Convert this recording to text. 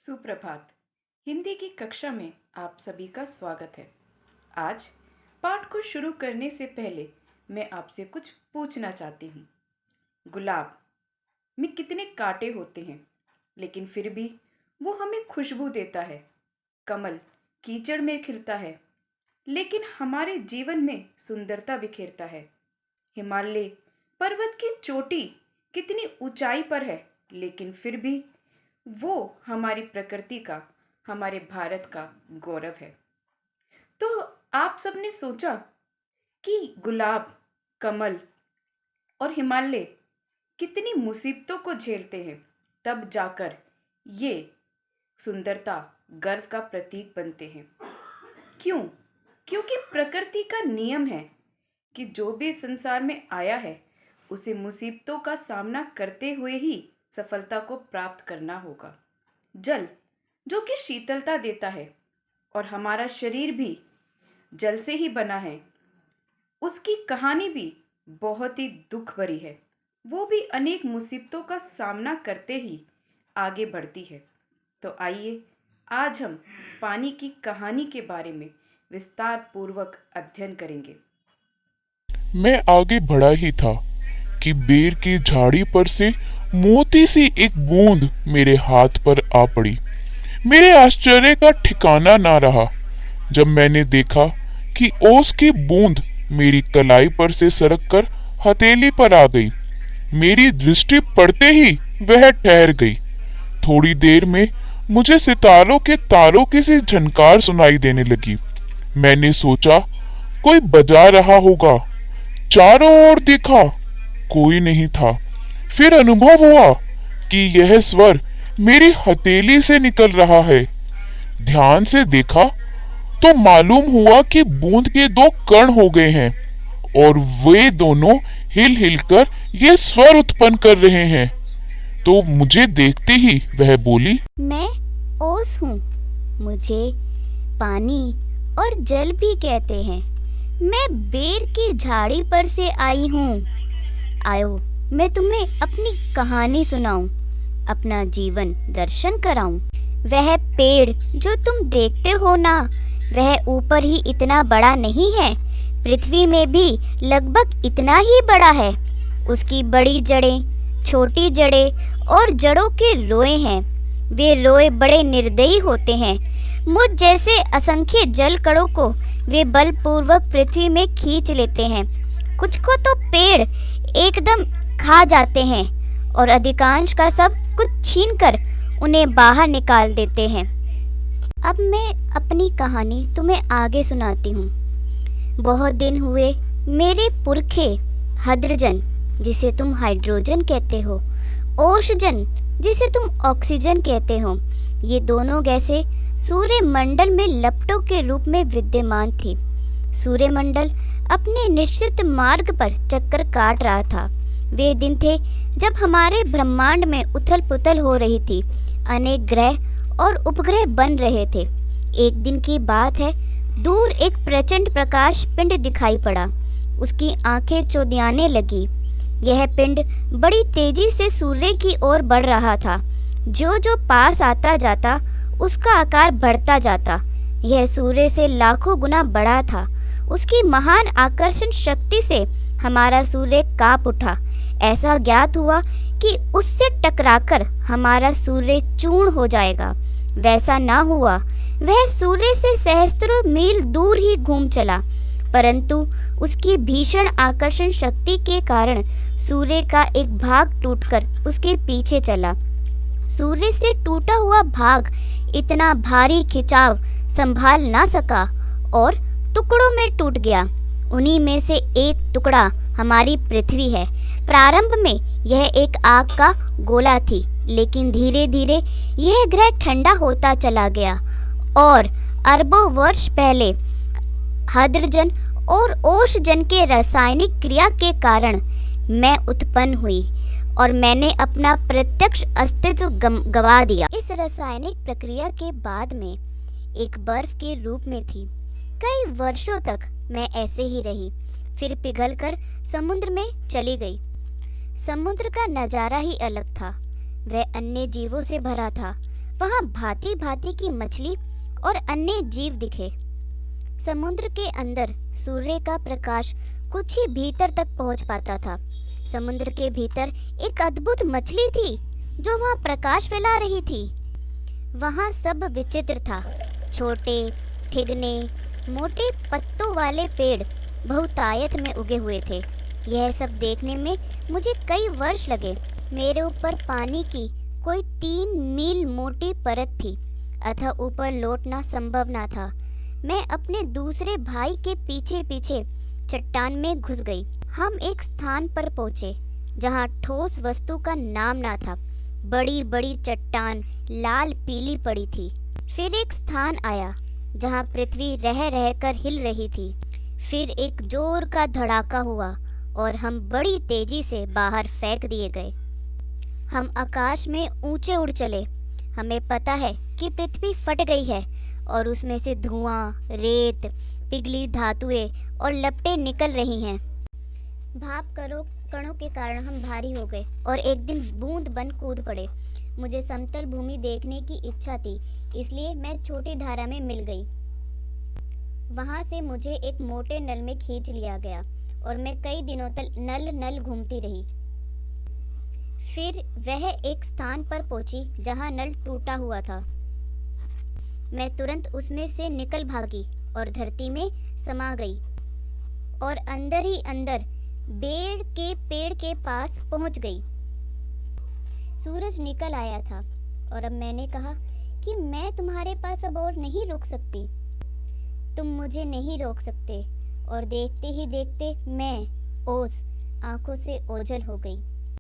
सुप्रभात। हिंदी की कक्षा में आप सभी का स्वागत है। आज पाठ को शुरू करने से पहले मैं आपसे कुछ पूछना चाहती हूँ। गुलाब में कितने कांटे होते हैं, लेकिन फिर भी वो हमें खुशबू देता है। कमल कीचड़ में खिलता है, लेकिन हमारे जीवन में सुंदरता बिखेरता है। हिमालय पर्वत की चोटी कितनी ऊंचाई पर है, लेकिन फिर भी वो हमारी प्रकृति का, हमारे भारत का गौरव है। तो आप सबने सोचा कि गुलाब, कमल और हिमालय कितनी मुसीबतों को झेलते हैं, तब जाकर ये सुंदरता गर्व का प्रतीक बनते हैं। क्यों? क्योंकि प्रकृति का नियम है कि जो भी संसार में आया है उसे मुसीबतों का सामना करते हुए ही सफलता को प्राप्त करना होगा। जल जो कि शीतलता देता है, और हमारा शरीर भी जल से ही बना है, उसकी कहानी भी बहुत ही दुख भरी है। वो भी अनेक मुसीबतों का सामना करते ही आगे बढ़ती है। तो आइए आज हम पानी की कहानी के बारे में विस्तार पूर्वक अध्ययन करेंगे। मैं आगे बढ़ा ही था कि बेर की झाड़ी पर से मोती सी एक बूंद मेरे हाथ पर आ पड़ी। मेरे आश्चर्य का ठिकाना ना रहा जब मैंने देखा कि ओस की बूंद मेरी कलाई पर से सरक कर हथेली पर आ गई। मेरी दृष्टि पड़ते ही वह ठहर गई। थोड़ी देर में मुझे सितारों के तारों की सी झनकार सुनाई देने लगी। मैंने सोचा कोई बजा रहा होगा। चारों ओर देखा, कोई नहीं था। फिर अनुभव हुआ कि यह स्वर मेरी हथेली से निकल रहा है। ध्यान से देखा तो मालूम हुआ कि बूंद के दो कण हो गए हैं और वे दोनों हिल हिल कर ये स्वर उत्पन्न कर रहे हैं। तो मुझे देखते ही वह बोली, मैं ओस हूँ। मुझे पानी और जल भी कहते हैं। मैं बेर की झाड़ी पर से आई हूँ। आयो, मैं तुम्हें अपनी कहानी सुनाऊं, अपना जीवन दर्शन कराऊं। वह पेड़ जो तुम देखते हो ना, वह ऊपर ही इतना बड़ा नहीं है, पृथ्वी में भी लगभग इतना ही बड़ा है। उसकी बड़ी जड़ें, छोटी जड़ें और जड़ों के रोए हैं। वे रोए बड़े निर्दयी होते हैं। मुझ जैसे असंख्य जल कणों को वे बलपूर्वक पृथ्वी में खींच लेते हैं। कुछ को तो पेड़ एकदम खा जाते हैं और अधिकांश का सब कुछ छीनकर उन्हें बाहर निकाल देते हैं। अब मैं अपनी कहानी तुम्हें आगे सुनाती हूँ। बहुत दिन हुए मेरे पुरखे हाइड्रोजन, जिसे तुम हाइड्रोजन कहते हो, ओषजन, जिसे तुम ऑक्सीजन कहते हो, ये दोनों गैसें सूर्यमंडल में लपटों के रूप में विद्यमान थी। सूर्यमंडल अपने निश्चित मार्ग पर चक्कर काट रहा था। वे दिन थे जब हमारे ब्रह्मांड में उथल पुथल हो रही थी। अनेक ग्रह और उपग्रह बन रहे थे। एक दिन की बात है, दूर एक प्रचंड प्रकाश पिंड दिखाई पड़ा। उसकी आंखें चौंधियाने लगी। यह पिंड बड़ी तेजी से सूर्य की ओर बढ़ रहा था। जो जो पास आता जाता उसका आकार बढ़ता जाता। यह सूर्य से लाखों गुना बड़ा था। उसकी महान आकर्षण शक्ति से हमारा सूर्य कांप उठा। ऐसा ज्ञात हुआ कि उससे टकराकर हमारा सूर्य चूर्ण हो जाएगा। वैसा ना हुआ। वह सूर्य से सहस्त्रों मील दूर ही घूम चला, परंतु उसकी भीषण आकर्षण शक्ति के कारण सूर्य का एक भाग टूटकर उसके पीछे चला। सूर्य से टूटा हुआ भाग इतना भारी खिंचाव संभाल ना सका और टुकड़ों में टूट गया। उन्हीं में से एक टुकड़ा हमारी पृथ्वी है। प्रारंभ में यह एक आग का गोला थी, लेकिन धीरे धीरे यह ग्रह ठंडा होता चला गया और अरबों वर्ष पहले हाइड्रोजन और ओषजन के रासायनिक क्रिया के कारण मैं उत्पन्न हुई और मैंने अपना प्रत्यक्ष अस्तित्व गवा दिया। इस रासायनिक प्रक्रिया के बाद में एक बर्फ के रूप में थी। कई वर्षों तक मैं ऐसे ही रही, फिर पिघलकर समुद्र में चली गई। समुद्र का नजारा ही अलग था। वह अन्य जीवों से भरा था। वहाँ भांति भांति की मछली और अन्य जीव दिखे। समुद्र के अंदर सूर्य का प्रकाश कुछ ही भीतर तक पहुंच पाता था। समुद्र के भीतर एक अद्भुत मछली थी जो वहाँ प्रकाश फैला रही थी। वहाँ सब विचित्र था। छोटे, ठिगने, मोटे पत्तों वाले पेड़ बहुतायत में उगे हुए थे। यह सब देखने में मुझे कई वर्ष लगे। मेरे ऊपर पानी की कोई 3 मील मोटी परत थी, अतः ऊपर लौटना संभव न था। मैं अपने दूसरे भाई के पीछे पीछे चट्टान में घुस गई। हम एक स्थान पर पहुंचे जहां ठोस वस्तु का नाम ना था। बड़ी बड़ी चट्टान लाल पीली पड़ी थी। फिर एक स्थान आया जहां पृथ्वी रह रह कर हिल रही थी। फिर एक जोर का धड़ाका हुआ और हम बड़ी तेजी से बाहर फेंक दिए गए। हम आकाश में ऊंचे उड़ चले। हमें पता है कि पृथ्वी फट गई है और उसमें से धुआं, रेत, पिघली धातुएं और लपटें निकल रही हैं। भाप कणों के कारण हम भारी हो गए और एक दिन बूंद बन कूद पड़े। मुझे समतल भूमि देखने की इच्छा थी, इसलिए मैं छोटी धारा में मिल गई। वहां से मुझे एक मोटे नल में खींच लिया गया और मैं कई दिनों तक नल घूमती रही। फिर वह एक स्थान पर पहुंची जहां नल टूटा हुआ था। मैं तुरंत उसमें से निकल भागी और धरती में समा गई और अंदर ही अंदर पेड़ के पास पहुंच गई। सूरज निकल आया था और अब मैंने कहा कि मैं तुम्हारे पास अब और नहीं रुक सकती। तुम मुझे नहीं रोक सकते। और देखते ही देखते मैं ओस आंखों से ओझल हो गई।